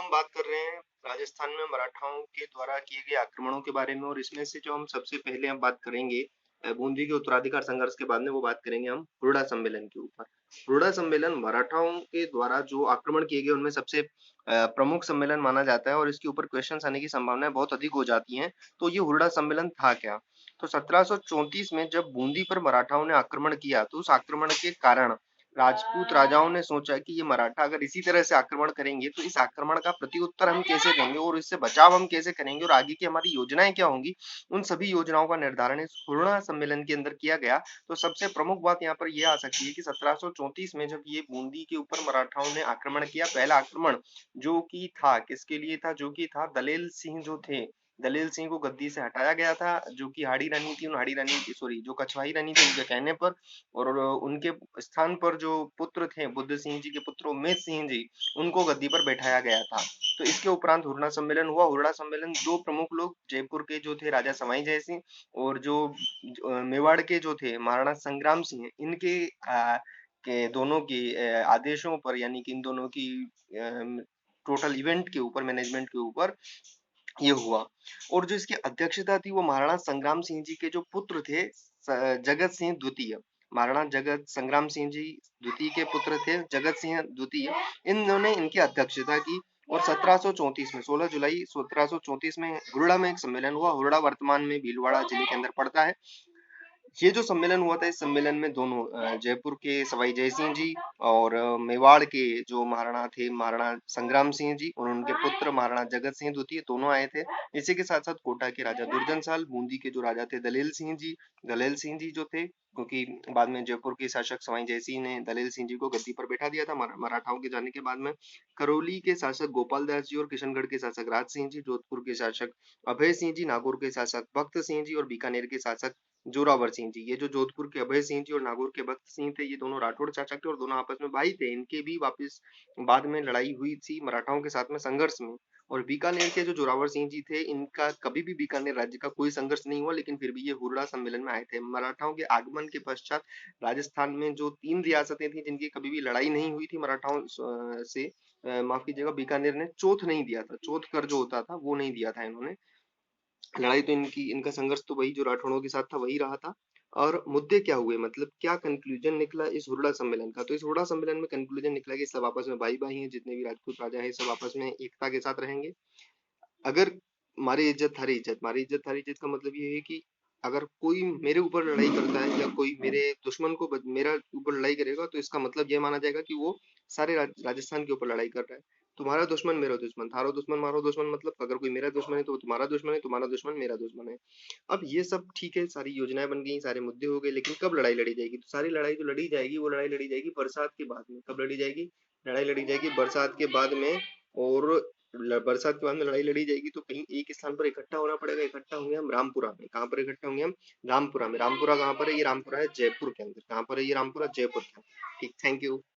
हम बात कर रहे हैं राजस्थान में मराठाओं के द्वारा किए गए आक्रमणों के बारे में और इसमें से जो हम सबसे पहले हम बात करेंगे बूंदी के उत्तराधिकार संघर्ष के बाद में वो बात करेंगे हम हुरडा सम्मेलन के ऊपर। हुरडा सम्मेलन मराठाओं के द्वारा जो आक्रमण किए गए उनमें सबसे प्रमुख सम्मेलन माना जाता है और इसके ऊपर क्वेश्चन आने की संभावनाएं बहुत अधिक हो जाती हैं। तो ये हुरडा सम्मेलन था क्या? तो 1734 में जब बूंदी पर मराठाओं ने आक्रमण किया तो उस आक्रमण के कारण राजपूत राजाओं ने सोचा कि ये मराठा अगर इसी तरह से आक्रमण करेंगे तो इस आक्रमण का प्रत्युत्तर हम कैसे देंगे और इससे बचाव हम कैसे करेंगे और आगे की हमारी योजनाएं क्या होंगी। उन सभी योजनाओं का निर्धारण इस हुरडा सम्मेलन के अंदर किया गया। तो सबसे प्रमुख बात यहाँ पर यह आ सकती है कि 1734 में जब ये बूंदी के ऊपर मराठाओं ने आक्रमण किया, पहला आक्रमण जो कि था किसके लिए था, जो कि था दलेल सिंह जो थे, दलेल सिंह को गद्दी से हटाया गया था जो कि हाड़ी रानी थी, उन हाड़ी रानी की सॉरी जो कछवाही रानी थी उनके कहने पर, और उनके स्थान पर जो पुत्र थे बुद्ध सिंह जी के पुत्र उमेश सिंह जी, उनको गद्दी पर बैठाया गया था। तो इसके उपरांत हुरडा सम्मेलन हुआ। हुरडा सम्मेलन दो प्रमुख लोग जयपुर के जो थे राजा सवाई जय सिंह और जो मेवाड़ के जो थे महाराणा संग्राम सिंह, इनके के दोनों के आदेशों पर यानी कि इन दोनों की टोटल इवेंट के ऊपर मैनेजमेंट के ऊपर ये हुआ। और जो इसकी अध्यक्षता थी वो महाराणा संग्राम सिंह जी के जो पुत्र थे जगत सिंह द्वितीय, महाराणा जगत संग्राम सिंह जी द्वितीय के पुत्र थे जगत सिंह द्वितीय, इन्होंने इनकी अध्यक्षता की। और 1734 में 16 जुलाई 1734 में हुरडा में एक सम्मेलन हुआ। हुरडा वर्तमान में भीलवाड़ा जिले के अंदर पड़ता है। ये जो सम्मेलन हुआ था इस सम्मेलन में दोनों जयपुर के सवाई जय सिंह जी और मेवाड़ के जो महाराणा थे महाराणा संग्राम सिंह जी और उनके पुत्र महाराणा जगत सिंह द्वितीय दोनों आए थे। इसी के साथ साथ कोटा के राजा दुर्जन साल, बूंदी के जो राजा थे दलेल सिंह जी जो थे, क्योंकि बाद में जयपुर के शासक सवाई जय सिंह ने दलेल सिंह जी को गद्दी पर बैठा दिया था मराठाओं के जाने के बाद में। करौली के शासक गोपाल दास जी और किशनगढ़ के शासक राज सिंह जी, जोधपुर के शासक अभय सिंह जी, नागौर के शासक भक्त सिंह जी और बीकानेर के शासक जोरावर सिंह जी। ये जो जोधपुर के अभय सिंह जी और नागौर के भक्त सिंह थे ये दोनों राठौड़ शासक थे और दोनों आपस में भाई थे। इनके भी वापस बाद में लड़ाई हुई थी मराठाओं के साथ में संघर्ष में। और बीकानेर के जो जोरावर सिंह जी थे इनका कभी भी बीकानेर राज्य का कोई संघर्ष नहीं हुआ, लेकिन फिर भी ये हुरडा सम्मेलन में आए थे। मराठाओं के आगमन के पश्चात राजस्थान में जो 3 रियासतें थी जिनकी कभी भी लड़ाई नहीं हुई थी मराठाओं से, माफ कीजिएगा बीकानेर ने चौथ नहीं दिया था, चौथ कर जो होता था वो नहीं दिया था इन्होंने। लड़ाई तो इनका संघर्ष तो वही जो राठौड़ों के साथ था वही रहा था। और मुद्दे क्या हुए, मतलब क्या कंक्लूजन निकला इस हुरडा सम्मेलन का? तो इस हुरडा सम्मेलन में कंक्लूजन निकला कि सब आपस में भाई भाई हैं, जितने भी राजपूत राजा हैं सब आपस में एकता के साथ रहेंगे। अगर हमारी इज्जत थारी इज्जत, हमारी इज्जत थारी इज्जत का मतलब ये है कि अगर कोई मेरे ऊपर लड़ाई करता है या कोई मेरे दुश्मन को मेरा ऊपर लड़ाई करेगा तो इसका मतलब ये माना जाएगा कि वो सारे राजस्थान के ऊपर लड़ाई कर रहा है। तुम्हारा दुश्मन मेरा दुश्मन, थारो दुश्मन मारो दुश्मन, मतलब अगर कोई मेरा दुश्मन है तो वो तुम्हारा दुश्मन है, तुम्हारा दुश्मन मेरा दुश्मन है। अब ये सब ठीक है, सारी योजनाएं बन गई, सारे मुद्दे हो गए, लेकिन कब लड़ाई लड़ी जाएगी? तो सारी लड़ाई जो लड़ी जाएगी वो लड़ाई लड़ी जाएगी बरसात के बाद में। कब लड़ी जाएगी? लड़ाई लड़ी जाएगी बरसात के बाद में। और बरसात के बाद में लड़ाई लड़ी जाएगी तो कहीं एक स्थान पर इकट्ठा होना पड़ेगा। इकट्ठा होंगे हम रामपुरा में। कहाँ पर इकट्ठा होंगे हम? रामपुरा में। रामपुरा कहाँ पर है? ये रामपुरा है जयपुर के अंदर। कहाँ पर है ये रामपुरा? जयपुर के अंदर। ठीक, थैंक यू।